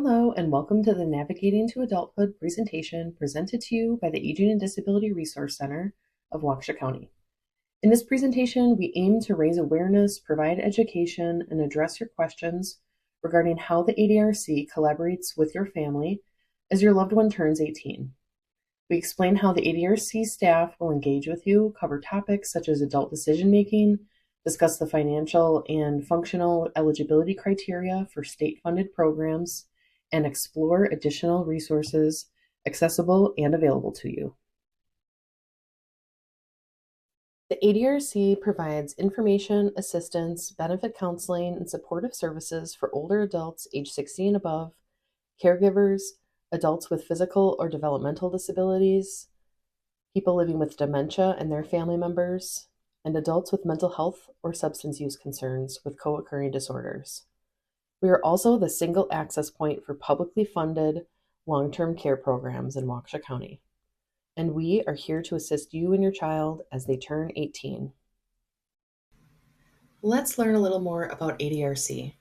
Hello, and welcome to the Navigating to Adulthood presentation presented to you by the Aging and Disability Resource Center of Waukesha County. In this presentation, we aim to raise awareness, provide education, and address your questions regarding how the ADRC collaborates with your family as your loved one turns 18. We explain how the ADRC staff will engage with you, cover topics such as adult decision-making, discuss the financial and functional eligibility criteria for state-funded programs, and explore additional resources accessible and available to you. The ADRC provides information, assistance, benefit counseling, and supportive services for older adults age 60 and above, caregivers, adults with physical or developmental disabilities, people living with dementia and their family members, and adults with mental health or substance use concerns with co-occurring disorders. We are also the single access point for publicly funded long-term care programs in Waukesha County, and we are here to assist you and your child as they turn 18. Let's learn a little more about ADRC.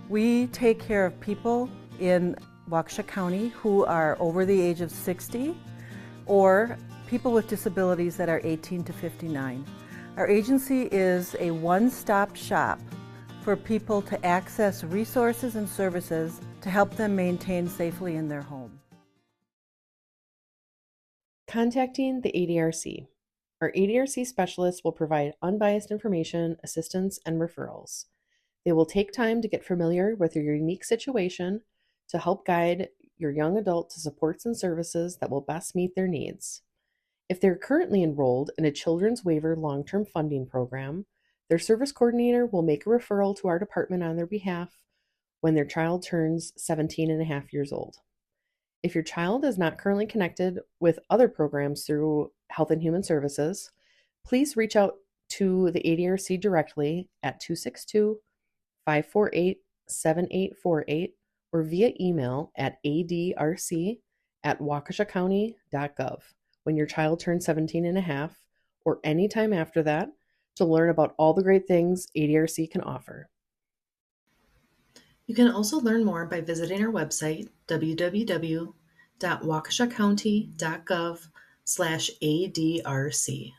We take care of people in Waukesha County who are over the age of 60 or people with disabilities that are 18 to 59. Our agency is a one-stop shop for people to access resources and services to help them maintain safely in their home. Contacting the ADRC. Our ADRC specialists will provide unbiased information, assistance, and referrals. They will take time to get familiar with your unique situation to help guide your young adult to supports and services that will best meet their needs. If they're currently enrolled in a Children's Waiver long-term funding program, their service coordinator will make a referral to our department on their behalf when their child turns 17 and a half years old. If your child is not currently connected with other programs through Health and Human Services, please reach out to the ADRC directly at 262-548-7848 or via email at adrc@waukeshacounty.gov when your child turns 17 and a half or any time after that to learn about all the great things ADRC can offer. You can also learn more by visiting our website, www.waukeshacounty.gov/ADRC.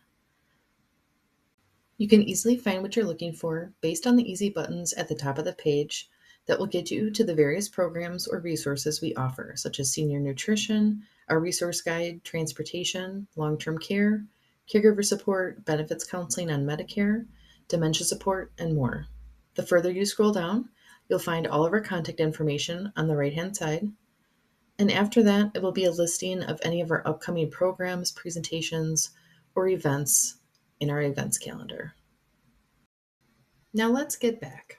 You can easily find what you're looking for based on the easy buttons at the top of the page that will get you to the various programs or resources we offer, such as senior nutrition, our resource guide, transportation, long-term care, caregiver support, benefits counseling on Medicare, dementia support, and more. The further you scroll down, you'll find all of our contact information on the right-hand side. And after that, it will be a listing of any of our upcoming programs, presentations, or events in our events calendar. Now let's get back.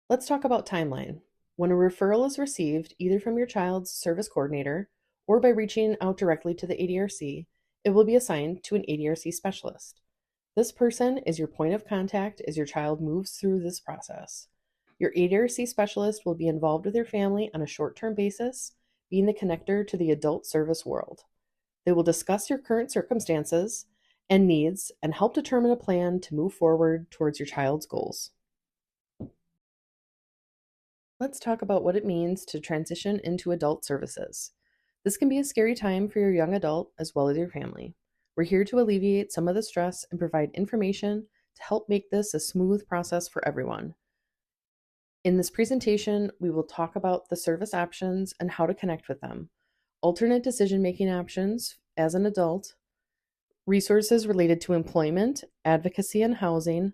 Let's talk about timeline. When a referral is received, either from your child's service coordinator or by reaching out directly to the ADRC, it will be assigned to an ADRC specialist. This person is your point of contact as your child moves through this process. Your ADRC specialist will be involved with your family on a short-term basis, being the connector to the adult service world. They will discuss your current circumstances and needs and help determine a plan to move forward towards your child's goals. Let's talk about what it means to transition into adult services. This can be a scary time for your young adult as well as your family. We're here to alleviate some of the stress and provide information to help make this a smooth process for everyone. In this presentation, we will talk about the service options and how to connect with them, alternate decision-making options as an adult, resources related to employment, advocacy and housing,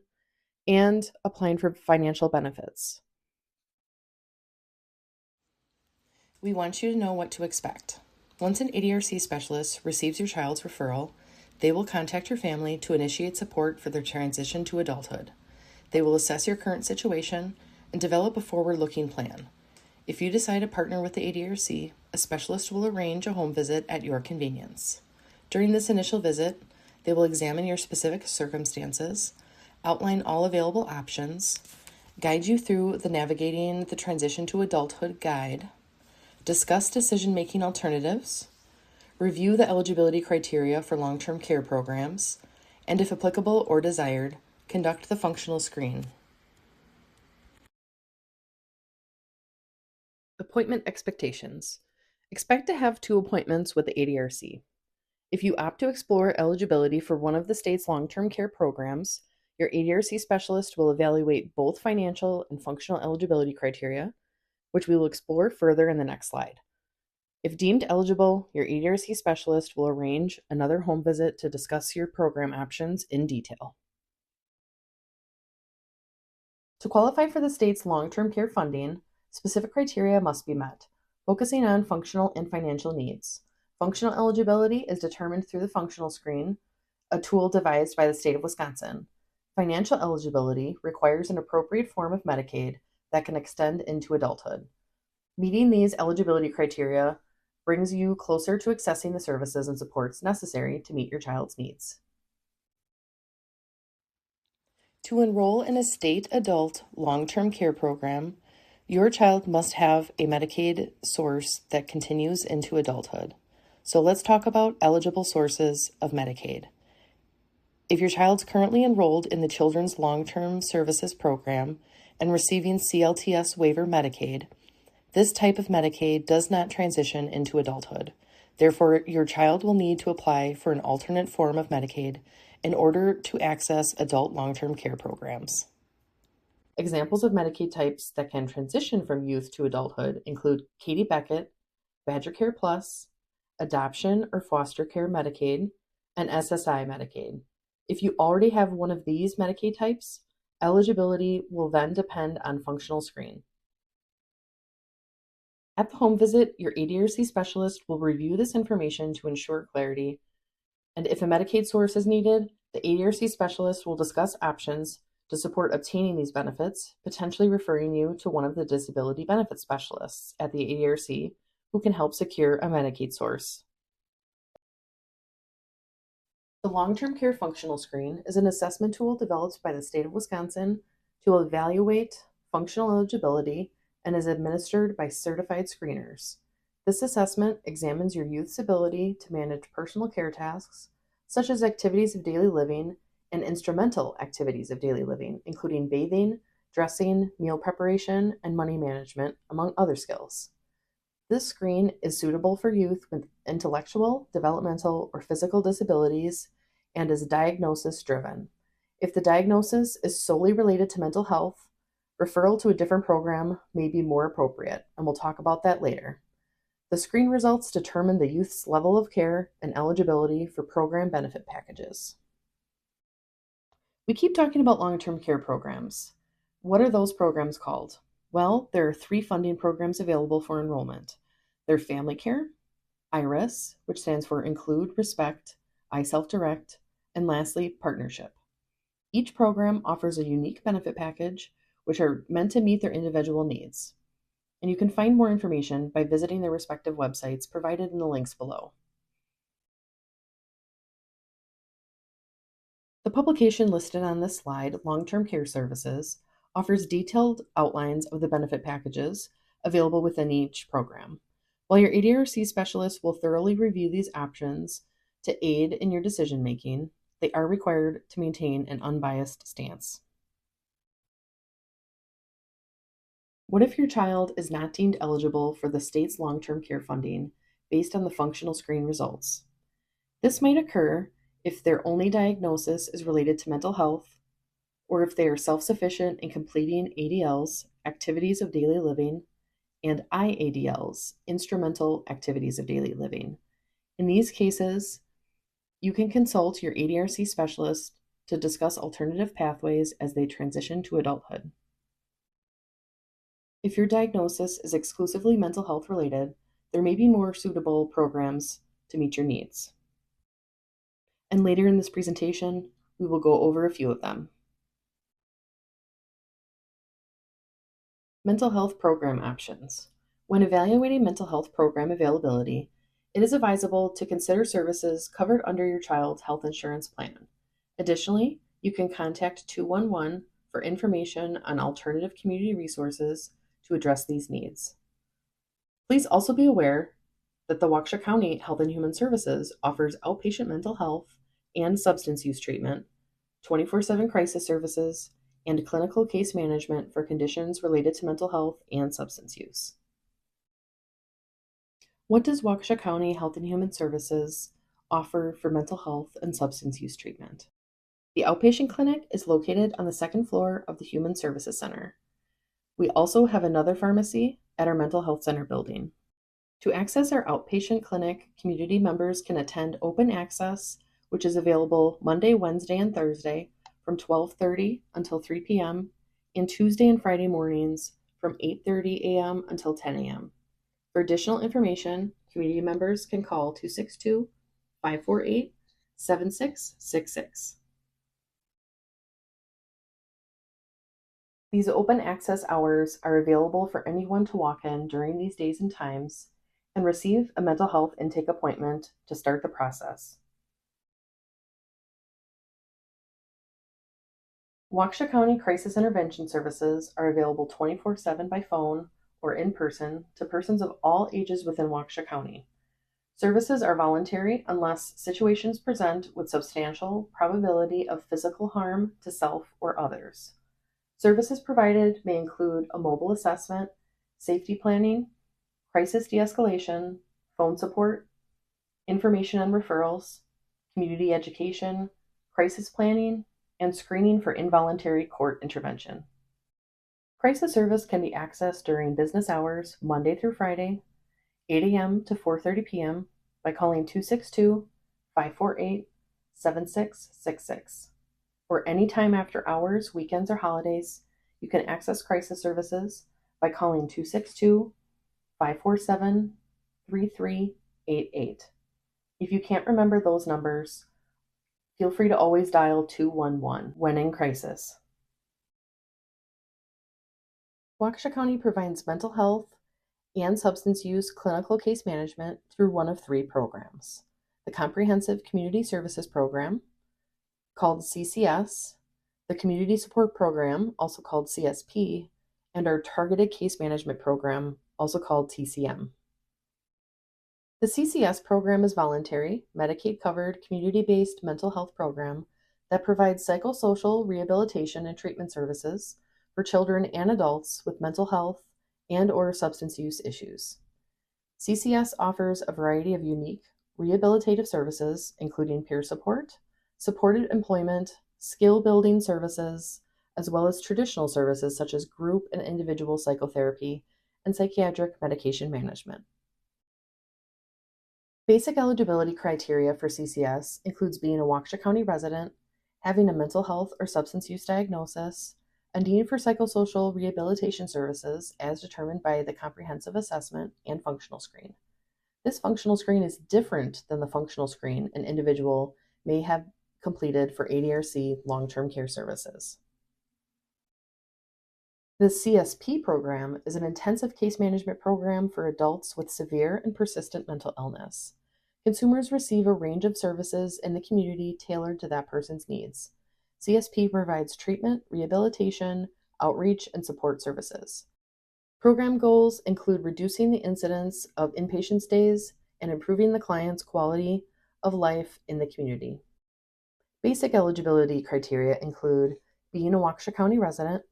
and applying for financial benefits. We want you to know what to expect. Once an ADRC specialist receives your child's referral, they will contact your family to initiate support for their transition to adulthood. They will assess your current situation and develop a forward-looking plan. If you decide to partner with the ADRC, a specialist will arrange a home visit at your convenience. During this initial visit, they will examine your specific circumstances, outline all available options, guide you through the Navigating the Transition to Adulthood guide, discuss decision-making alternatives, review the eligibility criteria for long-term care programs, and if applicable or desired, conduct the functional screen. Appointment expectations. Expect to have 2 appointments with the ADRC. If you opt to explore eligibility for one of the state's long-term care programs, your ADRC specialist will evaluate both financial and functional eligibility criteria, which we will explore further in the next slide. If deemed eligible, your ADRC specialist will arrange another home visit to discuss your program options in detail. To qualify for the state's long-term care funding, specific criteria must be met, focusing on functional and financial needs. Functional eligibility is determined through the functional screen, a tool devised by the state of Wisconsin. Financial eligibility requires an appropriate form of Medicaid that can extend into adulthood. Meeting these eligibility criteria brings you closer to accessing the services and supports necessary to meet your child's needs. To enroll in a state adult long-term care program, your child must have a Medicaid source that continues into adulthood. So let's talk about eligible sources of Medicaid. If your child's currently enrolled in the Children's Long-Term Services Program and receiving CLTS waiver Medicaid, this type of Medicaid does not transition into adulthood. Therefore, your child will need to apply for an alternate form of Medicaid in order to access adult long-term care programs. Examples of Medicaid types that can transition from youth to adulthood include Katie Beckett, Badger Care Plus, Adoption or Foster Care Medicaid, and SSI Medicaid. If you already have one of these Medicaid types, eligibility will then depend on functional screen. At the home visit, your ADRC specialist will review this information to ensure clarity, and if a Medicaid source is needed, the ADRC specialist will discuss options to support obtaining these benefits, potentially referring you to one of the disability benefit specialists at the ADRC who can help secure a Medicaid source. The Long-Term Care Functional Screen is an assessment tool developed by the state of Wisconsin to evaluate functional eligibility and is administered by certified screeners. This assessment examines your youth's ability to manage personal care tasks, such as activities of daily living and instrumental activities of daily living, including bathing, dressing, meal preparation, and money management, among other skills. This screen is suitable for youth with intellectual, developmental, or physical disabilities and is diagnosis-driven. If the diagnosis is solely related to mental health, referral to a different program may be more appropriate, and we'll talk about that later. The screen results determine the youth's level of care and eligibility for program benefit packages. We keep talking about long-term care programs. What are those programs called? Well, there are 3 funding programs available for enrollment. They're Family Care, IRIS, which stands for Include, Respect, I Self-Direct, and lastly, Partnership. Each program offers a unique benefit package which are meant to meet their individual needs. And you can find more information by visiting their respective websites provided in the links below. The publication listed on this slide, Long-Term Care Services, offers detailed outlines of the benefit packages available within each program. While your ADRC specialist will thoroughly review these options to aid in your decision-making, they are required to maintain an unbiased stance. What if your child is not deemed eligible for the state's long-term care funding based on the functional screen results? This might occur if their only diagnosis is related to mental health, or if they are self-sufficient in completing ADLs, activities of daily living, and IADLs, instrumental activities of daily living. In these cases, you can consult your ADRC specialist to discuss alternative pathways as they transition to adulthood. If your diagnosis is exclusively mental health related, there may be more suitable programs to meet your needs. And later in this presentation, we will go over a few of them. Mental health program options. When evaluating mental health program availability, it is advisable to consider services covered under your child's health insurance plan. Additionally, you can contact 211 for information on alternative community resources to address these needs. Please also be aware that the Waukesha County Health and Human Services offers outpatient mental health and substance use treatment, 24/7 crisis services, and clinical case management for conditions related to mental health and substance use. What does Waukesha County Health and Human Services offer for mental health and substance use treatment? The outpatient clinic is located on the second floor of the Human Services Center. We also have another pharmacy at our mental health center building. To access our outpatient clinic, community members can attend open access, which is available Monday, Wednesday, and Thursday from 12:30 until 3 p.m., and Tuesday and Friday mornings from 8:30 a.m. until 10 a.m. For additional information, community members can call 262-548-7666. These open access hours are available for anyone to walk in during these days and times and receive a mental health intake appointment to start the process. Waukesha County Crisis Intervention Services are available 24/7 by phone or in person to persons of all ages within Waukesha County. Services are voluntary unless situations present with substantial probability of physical harm to self or others. Services provided may include a mobile assessment, safety planning, crisis de-escalation, phone support, information and referrals, community education, crisis planning, and screening for involuntary court intervention. Crisis service can be accessed during business hours, Monday through Friday, 8 a.m. to 4:30 p.m. by calling 262-548-7666. Or any time after hours, weekends, or holidays, you can access crisis services by calling 262-547-3388. If you can't remember those numbers, feel free to always dial 211 when in crisis. Waukesha County provides mental health and substance use clinical case management through one of three programs: the Comprehensive Community Services Program, called CCS, the Community Support Program, also called CSP, and our Targeted Case Management Program, also called TCM. The CCS program is voluntary, Medicaid-covered, community-based mental health program that provides psychosocial rehabilitation and treatment services for children and adults with mental health and/or substance use issues. CCS offers a variety of unique rehabilitative services, including peer support, supported employment, skill-building services, as well as traditional services such as group and individual psychotherapy and psychiatric medication management. Basic eligibility criteria for CCS includes being a Waukesha County resident, having a mental health or substance use diagnosis, a need for psychosocial rehabilitation services as determined by the comprehensive assessment and functional screen. This functional screen is different than the functional screen an individual may have completed for ADRC long-term care services. The CSP program is an intensive case management program for adults with severe and persistent mental illness. Consumers receive a range of services in the community tailored to that person's needs. CSP provides treatment, rehabilitation, outreach, and support services. Program goals include reducing the incidence of inpatient stays and improving the client's quality of life in the community. Basic eligibility criteria include being a Waukesha County resident,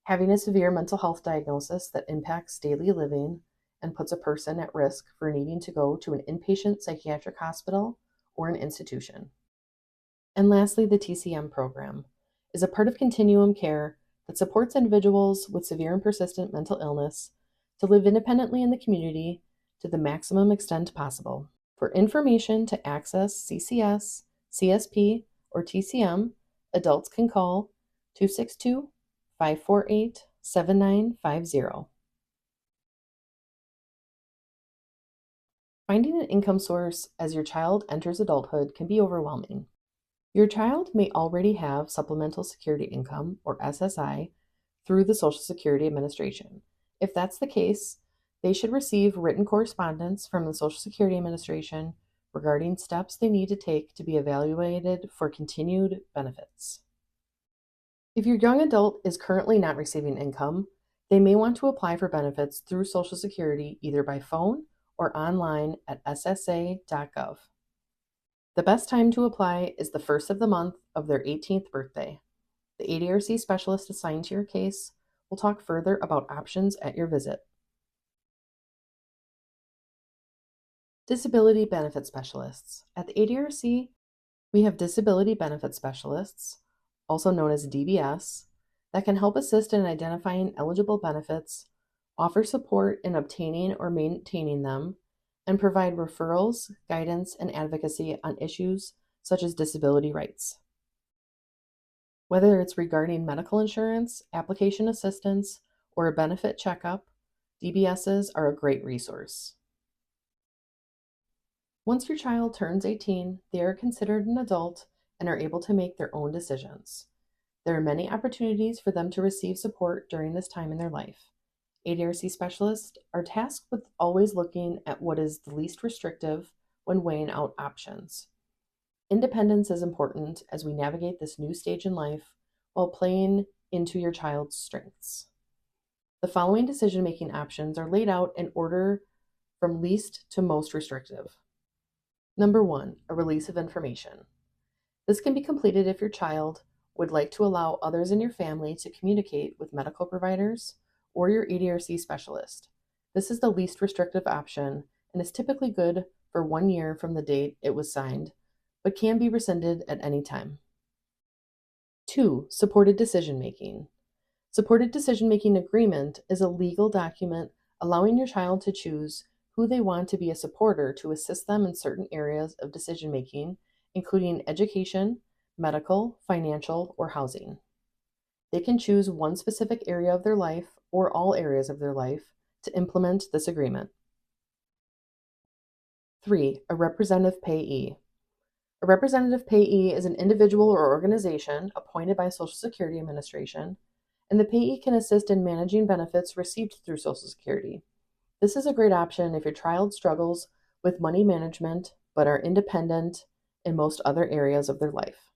having a severe mental health diagnosis that impacts daily living and puts a person at risk for needing to go to an inpatient psychiatric hospital or an institution. And lastly, the TCM program is a part of continuum care that supports individuals with severe and persistent mental illness to live independently in the community to the maximum extent possible. For information to access CCS, CSP, or TCM, adults can call 262-548-7950. Finding an income source as your child enters adulthood can be overwhelming. Your child may already have Supplemental Security Income, or SSI, through the Social Security Administration. If that's the case, they should receive written correspondence from the Social Security Administration regarding steps they need to take to be evaluated for continued benefits. If your young adult is currently not receiving income, they may want to apply for benefits through Social Security either by phone or online at ssa.gov. The best time to apply is the first of the month of their 18th birthday. The ADRC specialist assigned to your case will talk further about options at your visit. Disability Benefit Specialists. At the ADRC, we have Disability Benefit Specialists, also known as DBS, that can help assist in identifying eligible benefits, offer support in obtaining or maintaining them, and provide referrals, guidance, and advocacy on issues such as disability rights. Whether it's regarding medical insurance, application assistance, or a benefit checkup, DBSs are a great resource. Once your child turns 18, they are considered an adult and are able to make their own decisions. There are many opportunities for them to receive support during this time in their life. ADRC specialists are tasked with always looking at what is the least restrictive when weighing out options. Independence is important as we navigate this new stage in life while playing into your child's strengths. The following decision-making options are laid out in order from least to most restrictive. Number 1, a release of information. This can be completed if your child would like to allow others in your family to communicate with medical providers or your ADRC specialist. This is the least restrictive option and is typically good for 1 year from the date it was signed, but can be rescinded at any time. 2, supported decision-making. Supported decision-making agreement is a legal document allowing your child to choose who they want to be a supporter to assist them in certain areas of decision-making, including education, medical, financial, or housing. They can choose one specific area of their life or all areas of their life to implement this agreement. 3, a representative payee. A representative payee is an individual or organization appointed by Social Security Administration, and the payee can assist in managing benefits received through Social Security. This is a great option if your child struggles with money management but are independent in most other areas of their life.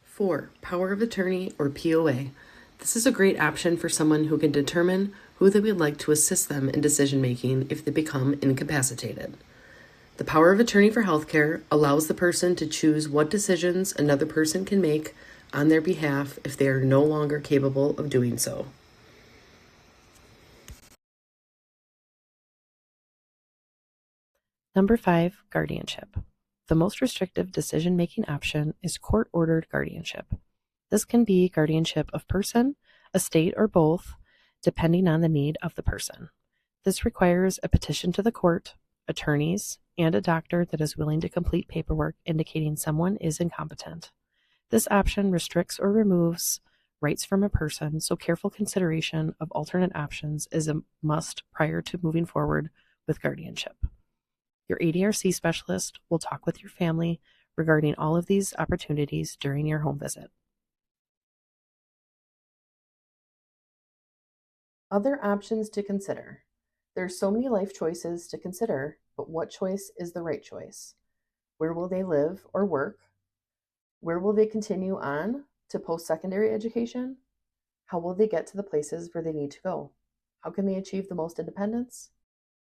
4, power of attorney or POA. This is a great option for someone who can determine who they would like to assist them in decision-making if they become incapacitated. The power of attorney for healthcare allows the person to choose what decisions another person can make on their behalf if they are no longer capable of doing so. Number 5, guardianship. The most restrictive decision-making option is court-ordered guardianship. This can be guardianship of person, estate, or both, depending on the need of the person. This requires a petition to the court, attorneys, and a doctor that is willing to complete paperwork indicating someone is incompetent. This option restricts or removes rights from a person, so careful consideration of alternate options is a must prior to moving forward with guardianship. Your ADRC specialist will talk with your family regarding all of these opportunities during your home visit. Other options to consider. There are so many life choices to consider, but what choice is the right choice? Where will they live or work? Where will they continue on to post-secondary education? How will they get to the places where they need to go? How can they achieve the most independence?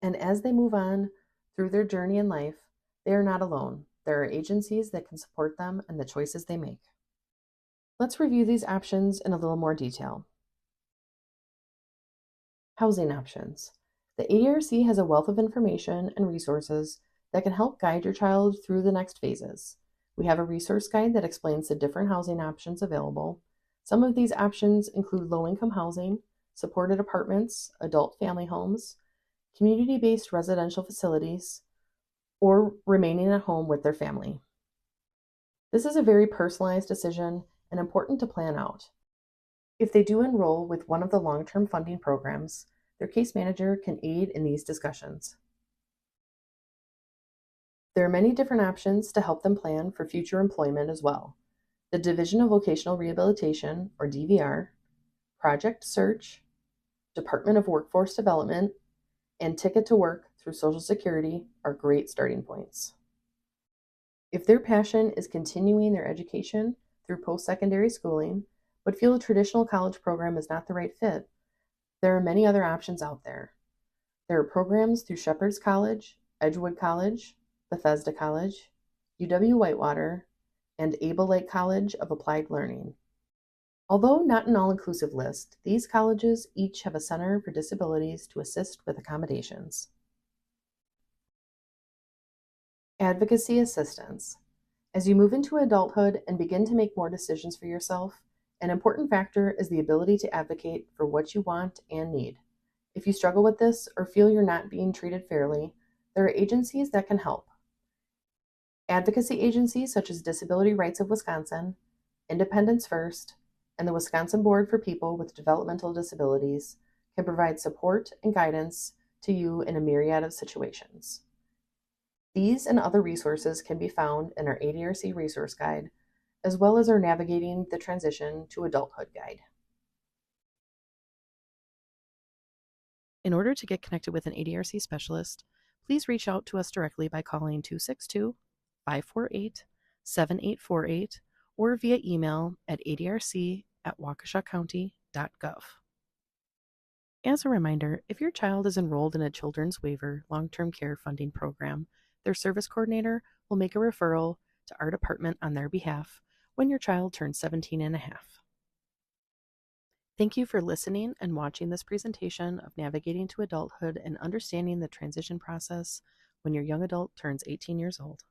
And as they move on through their journey in life, they are not alone. There are agencies that can support them and the choices they make. Let's review these options in a little more detail. Housing options. The ADRC has a wealth of information and resources that can help guide your child through the next phases. We have a resource guide that explains the different housing options available. Some of these options include low-income housing, supported apartments, adult family homes, community-based residential facilities, or remaining at home with their family. This is a very personalized decision and important to plan out. If they do enroll with one of the long-term funding programs, their case manager can aid in these discussions. There are many different options to help them plan for future employment as well. The Division of Vocational Rehabilitation, or DVR, Project Search, Department of Workforce Development, and Ticket to Work through Social Security are great starting points. If their passion is continuing their education through post-secondary schooling, but feel a traditional college program is not the right fit, there are many other options out there. There are programs through Shepherd's College, Edgewood College, Bethesda College, UW-Whitewater, and Able Lake College of Applied Learning. Although not an all-inclusive list, these colleges each have a Center for Disabilities to assist with accommodations. Advocacy assistance. As you move into adulthood and begin to make more decisions for yourself, an important factor is the ability to advocate for what you want and need. If you struggle with this or feel you're not being treated fairly, there are agencies that can help. Advocacy agencies such as Disability Rights of Wisconsin, Independence First, and the Wisconsin Board for People with Developmental Disabilities can provide support and guidance to you in a myriad of situations. These and other resources can be found in our ADRC resource guide, as well as our Navigating the Transition to Adulthood guide. In order to get connected with an ADRC specialist, please reach out to us directly by calling 262-548-7848 or via email at adrc@waukeshacounty.gov. As a reminder, if your child is enrolled in a Children's Waiver long-term care funding program, their service coordinator will make a referral to our department on their behalf when your child turns 17 and a half. Thank you for listening and watching this presentation of Navigating to Adulthood and Understanding the Transition Process when your young adult turns 18 years old.